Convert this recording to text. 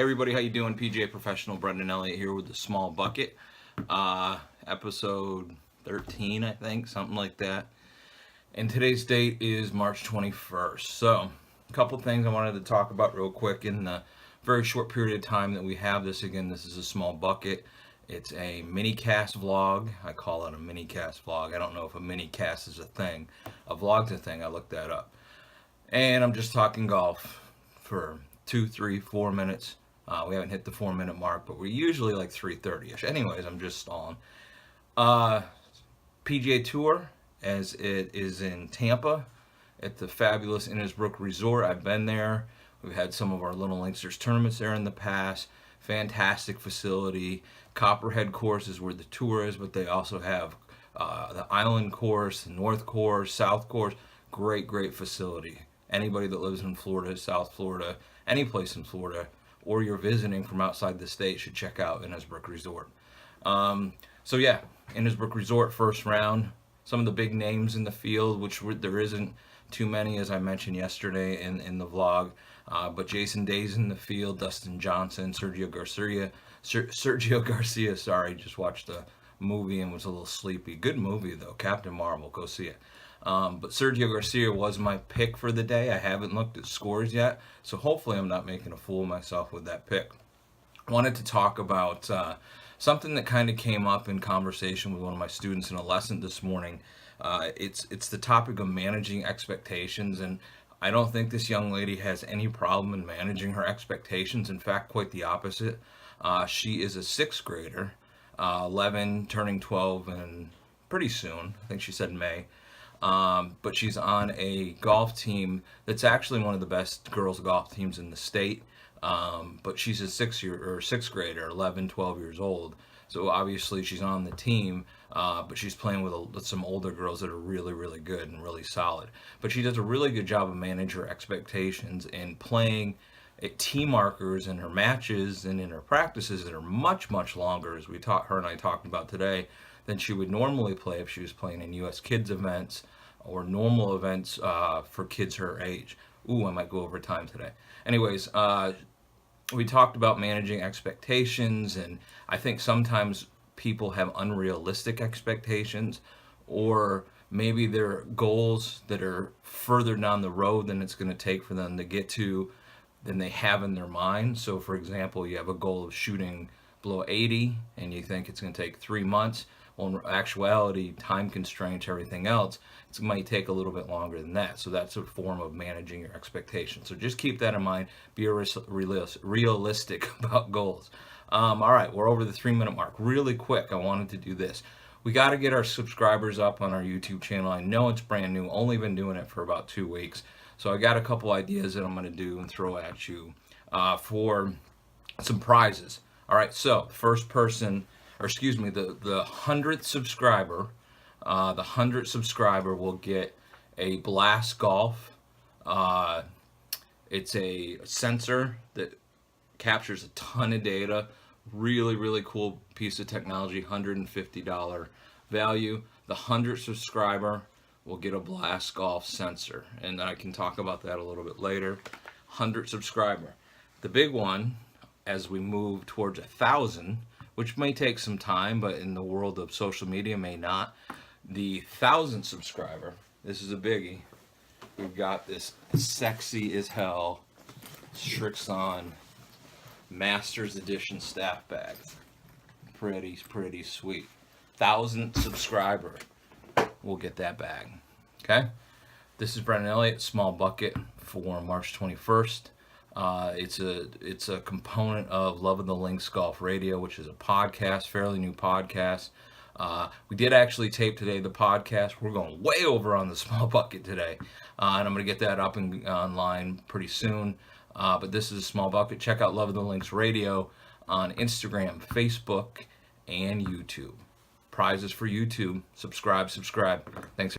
Hey everybody, how you doing? PGA Professional Brendan Elliott here with the Small Bucket. Episode 13, I think, something like that. And today's date is March 21st. So, a couple things I wanted to talk about real quick in the very short period of time that we have this. Again, this is a Small Bucket. It's a mini cast vlog. I call it a mini cast vlog. I don't know if a mini cast is a thing. A vlog's a thing. I looked that up. And I'm just talking golf for 2, 3, 4 minutes. We haven't hit the 4-minute mark, but we're usually like 3:30ish. Anyways, I'm just stalling. PGA Tour, as it is in Tampa at the fabulous Innisbrook Resort. I've been there. We've had some of our Little Linksters tournaments there in the past. Fantastic facility. Copperhead course is where the tour is, but they also have the Island course, the North course, South course. Great facility. Anybody that lives in Florida, South Florida, any place in Florida, or you're visiting from outside the state should check out Innisbrook Resort. So yeah, Innisbrook Resort first round. Some of the big names in the field, which there isn't too many, as I mentioned yesterday in the vlog. But Jason Day's in the field, Dustin Johnson, Sergio Garcia. Sorry, just watched the movie and was a little sleepy. Good movie though, Captain Marvel. Go see it. But Sergio Garcia was my pick for the day. I haven't looked at scores yet, so hopefully I'm not making a fool of myself with that pick. I wanted to talk about something that kind of came up in conversation with one of my students in a lesson this morning. It's the topic of managing expectations, and I don't think this young lady has any problem in managing her expectations. In fact, quite the opposite. She is a 6th grader, 11, turning 12, and pretty soon. I think she said May. But she's on a golf team that's actually one of the best girls golf teams in the state. But she's a 6th grader, 11, 12 years old. So obviously she's on the team, but she's playing with some older girls that are really good and really solid. But she does a really good job of managing her expectations and playing at tee markers in her matches and in her practices that are much longer, as her and I talked about today, than she would normally play if she was playing in U.S. Kids events or normal events for kids her age. Ooh, I might go over time today. Anyways, we talked about managing expectations, and I think sometimes people have unrealistic expectations, or maybe their goals that are further down the road than it's going to take for them to get to than they have in their mind. So for example, you have a goal of shooting below 80 and you think it's going to take 3 months. Well, in actuality, time constraints, everything else, it might take a little bit longer than that. So that's a form of managing your expectations. So just keep that in mind. Be realistic about goals. All right, we're over the 3-minute mark. Really quick, I wanted to do this. We got to get our subscribers up on our YouTube channel. I know it's brand new. Only been doing it for about 2 weeks. So I got a couple ideas that I'm going to do and throw at you for some prizes. All right, so the first person, or excuse me, the 100th subscriber will get a Blast Golf. It's a sensor that captures a ton of data. Really cool piece of technology, $150 value. The 100th subscriber will get a Blast Golf sensor, and I can talk about that a little bit later. 100 subscriber. The big one, as we move towards 1,000, which may take some time, but in the world of social media may not. The 1,000th subscriber, this is a biggie. We've got this sexy as hell Srixon Masters Edition staff bag. Pretty sweet. 1,000th subscriber will get that bag. Okay? This is Brendan Elliott, Small Bucket for March 21st. It's a component of Love of the Links Golf Radio, which is a podcast, fairly new podcast. We did actually tape today the podcast. We're going way over on the Small Bucket today, and I'm going to get that up and online pretty soon. But this is a Small Bucket. Check out Love of the Links Radio on Instagram, Facebook, and YouTube. Prizes for YouTube. Subscribe. Thanks.